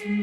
Assalamualaikum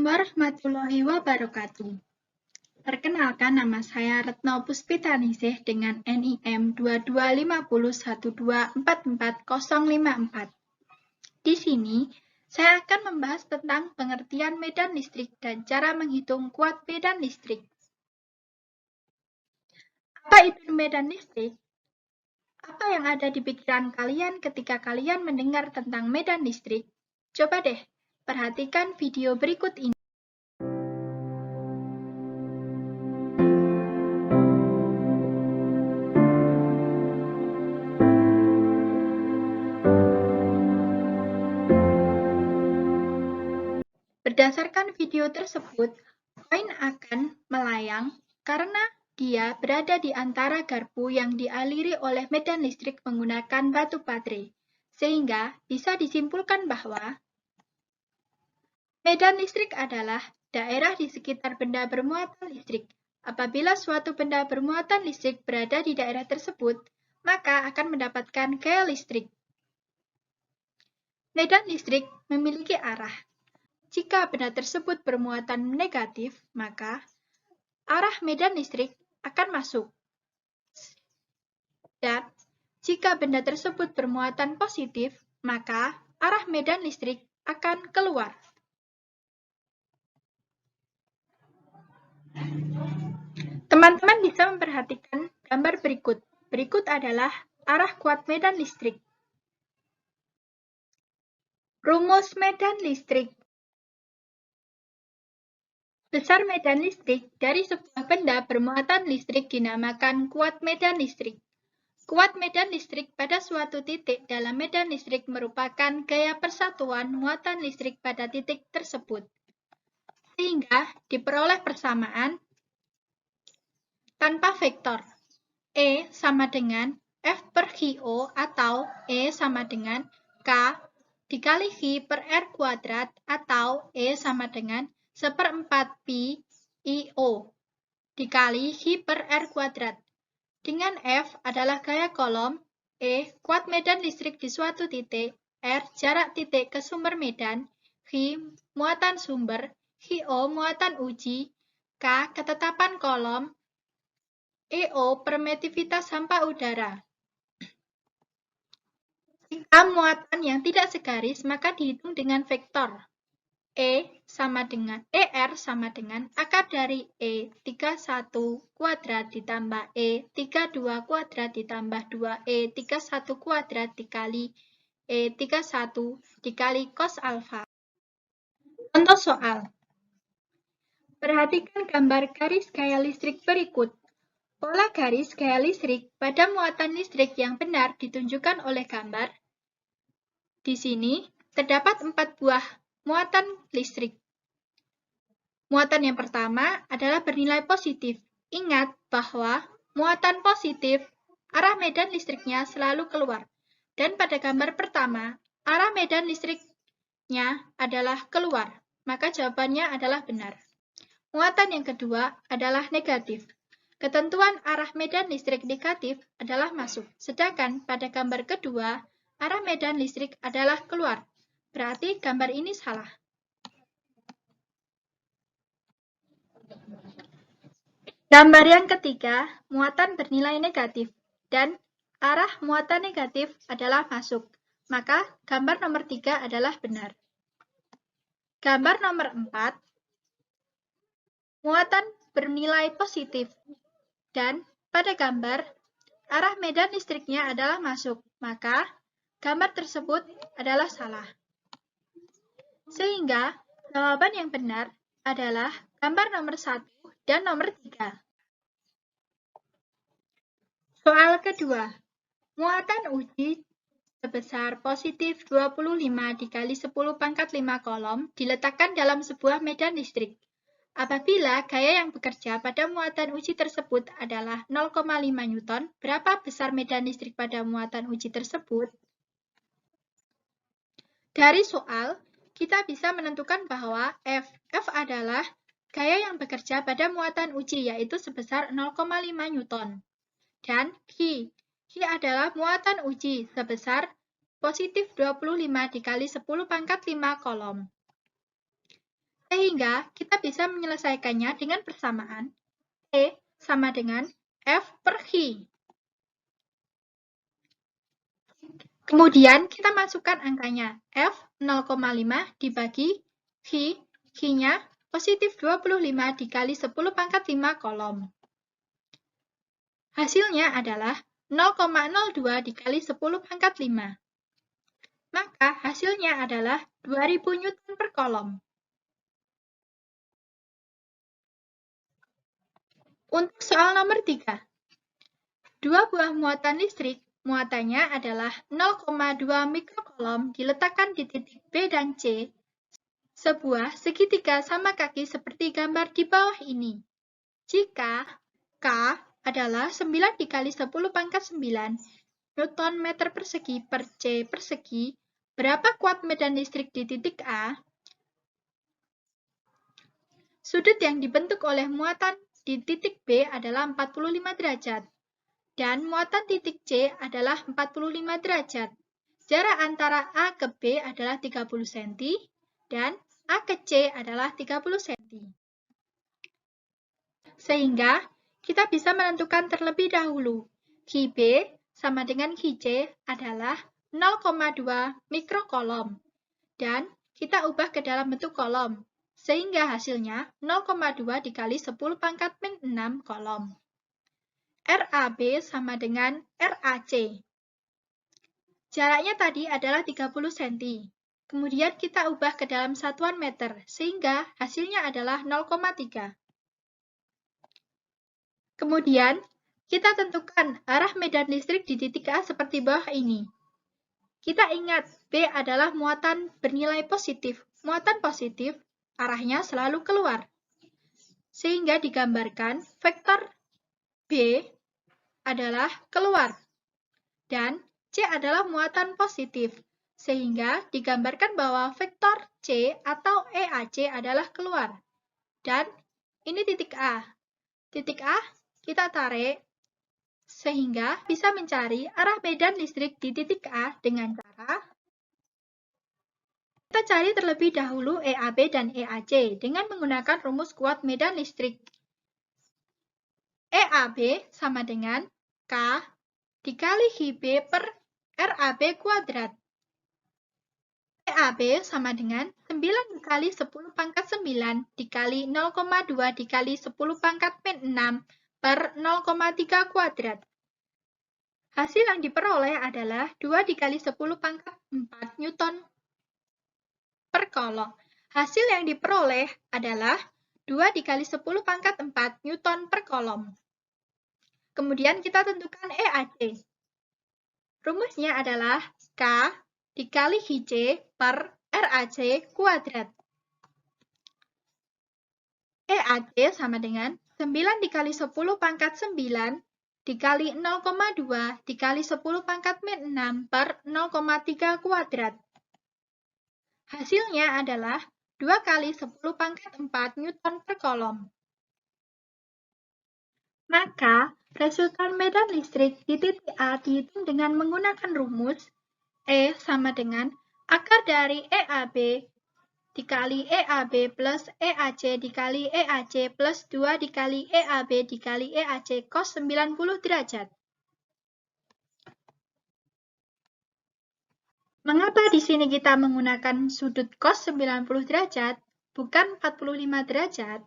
warahmatullahi wabarakatuh. Perkenalkan, nama saya Retno Puspitaningsih dengan NIM 22501244054. Di sini, saya akan membahas tentang pengertian medan listrik dan cara menghitung kuat medan listrik. Apa itu medan listrik? Apa yang ada di pikiran kalian ketika kalian mendengar tentang medan listrik? Coba deh, perhatikan video berikut ini. Berdasarkan video tersebut, koin akan melayang karena dia berada di antara garpu yang dialiri oleh medan listrik menggunakan batu baterai, sehingga bisa disimpulkan bahwa medan listrik adalah daerah di sekitar benda bermuatan listrik. Apabila suatu benda bermuatan listrik berada di daerah tersebut, maka akan mendapatkan gaya listrik. Medan listrik memiliki arah. Jika benda tersebut bermuatan negatif, maka arah medan listrik akan masuk. Dan jika benda tersebut bermuatan positif, maka arah medan listrik akan keluar. Teman-teman bisa memperhatikan gambar berikut. Berikut adalah arah kuat medan listrik. Rumus medan listrik. Besar medan listrik dari sebuah benda bermuatan listrik dinamakan kuat medan listrik. Kuat medan listrik pada suatu titik dalam medan listrik merupakan gaya persatuan muatan listrik pada titik tersebut. Sehingga diperoleh persamaan tanpa vektor. E sama dengan F per HO atau E sama dengan K dikali V per R kuadrat atau E sama dengan 1/4 pi IO dikali V per R kuadrat. Dengan F adalah gaya kolom, E kuat medan listrik di suatu titik, R jarak titik ke sumber medan, V muatan sumber, HO muatan uji, K ketetapan kolom, EO permitivitas hampa udara. Jika muatan yang tidak segaris, maka dihitung dengan vektor. ER sama dengan akar dari E31 kuadrat ditambah E32 kuadrat ditambah 2E31 kuadrat dikali E31 dikali cos alfa. Contoh soal. Perhatikan gambar garis gaya listrik berikut. Pola garis gaya listrik pada muatan listrik yang benar ditunjukkan oleh gambar. Di sini terdapat 4 buah muatan listrik. Muatan yang pertama adalah bernilai positif. Ingat bahwa muatan positif, arah medan listriknya selalu keluar. Dan pada gambar pertama, arah medan listriknya adalah keluar. Maka jawabannya adalah benar. Muatan yang kedua adalah negatif. Ketentuan arah medan listrik negatif adalah masuk. Sedangkan pada gambar kedua, arah medan listrik adalah keluar. Berarti gambar ini salah. Gambar yang ketiga, muatan bernilai negatif dan arah muatan negatif adalah masuk. Maka gambar nomor 3 adalah benar. Gambar nomor 4, muatan bernilai positif dan pada gambar arah medan listriknya adalah masuk. Maka gambar tersebut adalah salah. Sehingga jawaban yang benar adalah gambar nomor 1 dan nomor 3. Soal kedua, muatan uji sebesar positif 25 dikali 10 pangkat 5 kolom diletakkan dalam sebuah medan listrik. Apabila gaya yang bekerja pada muatan uji tersebut adalah 0,5 Newton, berapa besar medan listrik pada muatan uji tersebut? Dari soal, kita bisa menentukan bahwa F adalah gaya yang bekerja pada muatan uji yaitu sebesar 0,5 Newton. Dan Qi adalah muatan uji sebesar positif 25 dikali 10 pangkat 5 kolom. Sehingga kita bisa menyelesaikannya dengan persamaan E sama dengan F per Qi. Kemudian kita masukkan angkanya F 0,5 dibagi Qi, Qi-nya positif 25 dikali 10 pangkat 5 kolom. Hasilnya adalah 0,02 dikali 10 pangkat 5. Maka hasilnya adalah 2000 Newton per kolom. Untuk soal nomor 3. Dua buah muatan listrik, muatannya adalah 0,2 mikrokolom diletakkan di titik B dan C, sebuah segitiga sama kaki seperti gambar di bawah ini. Jika K adalah 9 dikali 10 pangkat 9 Newton meter persegi per C persegi, berapa kuat medan listrik di titik A? Sudut yang dibentuk oleh muatan di titik B adalah 45 derajat, dan muatan titik C adalah 45 derajat. Jarak antara A ke B adalah 30 cm, dan A ke C adalah 30 cm. Sehingga, kita bisa menentukan terlebih dahulu, Qi B sama dengan Qi C adalah 0,2 mikrokolom, dan kita ubah ke dalam bentuk kolom, sehingga hasilnya 0,2 dikali 10 pangkat min 6 kolom. RAB sama dengan RAC. Jaraknya tadi adalah 30 cm. Kemudian kita ubah ke dalam satuan meter, sehingga hasilnya adalah 0,3. Kemudian, kita tentukan arah medan listrik di titik A seperti bawah ini. Kita ingat, B adalah muatan bernilai positif. Muatan positif, arahnya selalu keluar. Sehingga digambarkan vektor B adalah keluar. Dan C adalah muatan positif, sehingga digambarkan bahwa vektor C atau EAC adalah keluar. Dan ini titik A. Titik A kita tarik, sehingga bisa mencari arah medan listrik di titik A dengan cara kita cari terlebih dahulu EAB dan EAC dengan menggunakan rumus kuat medan listrik. EAB sama dengan K dikali HB per RAB kuadrat. EAB sama dengan 9 dikali 10 pangkat 9 dikali 0,2 dikali 10 pangkat min 6 per 0,3 kuadrat. Hasil yang diperoleh adalah 2 dikali 10 pangkat 4 Newton per kolom. Hasil yang diperoleh adalah 2 dikali 10 pangkat 4 Newton per kolom. Kemudian kita tentukan EAC. Rumusnya adalah K dikali HC per RAC kuadrat. EAC sama dengan 9 dikali 10 pangkat 9 dikali 0,2 dikali 10 pangkat min 6 per 0,3 kuadrat. Hasilnya adalah 2 kali 10 pangkat 4 Newton per kolom. Maka, resultan medan listrik di titik A dihitung dengan menggunakan rumus E sama dengan akar dari EAB dikali EAB plus EAC dikali EAC plus 2 dikali EAB dikali EAC cos 90 derajat. Mengapa di sini kita menggunakan sudut cos 90 derajat, bukan 45 derajat?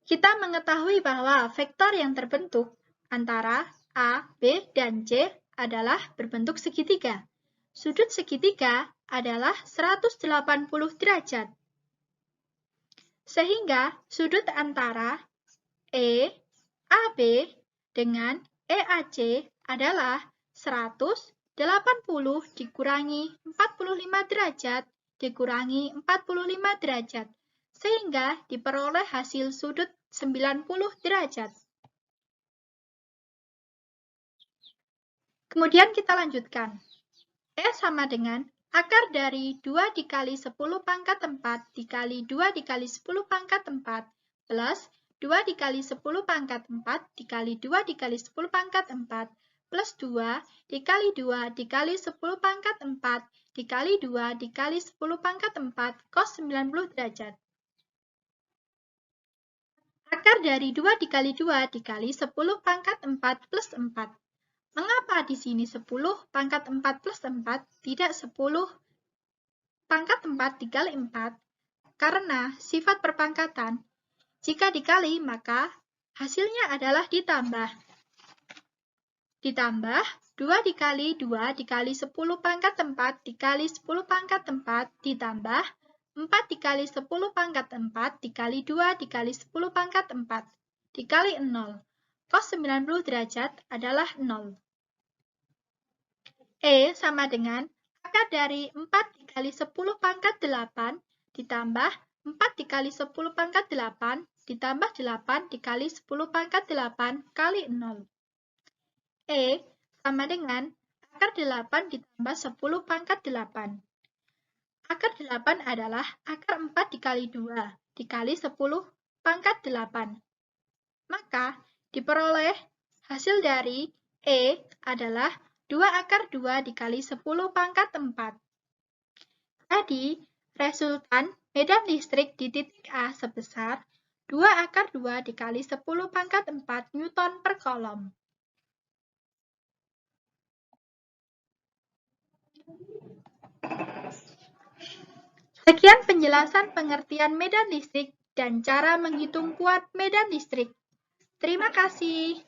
Kita mengetahui bahwa vektor yang terbentuk antara A, B, dan C adalah berbentuk segitiga. Sudut segitiga adalah 180 derajat. Sehingga sudut antara EAB dengan EAC adalah 180 dikurangi 45 derajat dikurangi 45 derajat. Sehingga diperoleh hasil sudut 90 derajat. Kemudian kita lanjutkan. E sama dengan Akar dari 2 dikali 10 pangkat 4 dikali 2 dikali 10 pangkat 4 plus 2 dikali 10 pangkat 4 dikali 2 dikali 10 pangkat 4 plus 2 dikali 2 dikali 10 pangkat 4 dikali 2 dikali 10 pangkat 4 cos 90 derajat. Akar dari 2 dikali 2 dikali 10 pangkat 4 plus 4. Mengapa di sini 10 pangkat 4 plus 4 tidak 10 pangkat 4 dikali 4? Karena sifat perpangkatan, jika dikali maka hasilnya adalah ditambah. Ditambah 2 dikali 2 dikali 10 pangkat 4 dikali 10 pangkat 4 ditambah 4 dikali 10 pangkat 4 dikali 2 dikali 10 pangkat 4 dikali 0. Cos 90 derajat adalah 0. E sama dengan akar dari 4 dikali 10 pangkat 8 ditambah 4 dikali 10 pangkat 8 ditambah 8 dikali 10 pangkat 8 kali 0. E sama dengan akar 8 ditambah 10 pangkat 8. Akar 8 adalah akar 4 dikali 2 dikali 10 pangkat 8. Maka diperoleh hasil dari E adalah 2 akar 2 dikali 10 pangkat 4. Jadi, resultan medan listrik di titik A sebesar 2 akar 2 dikali 10 pangkat 4 Newton per kolom. Sekian penjelasan pengertian medan listrik dan cara menghitung kuat medan listrik. Terima kasih.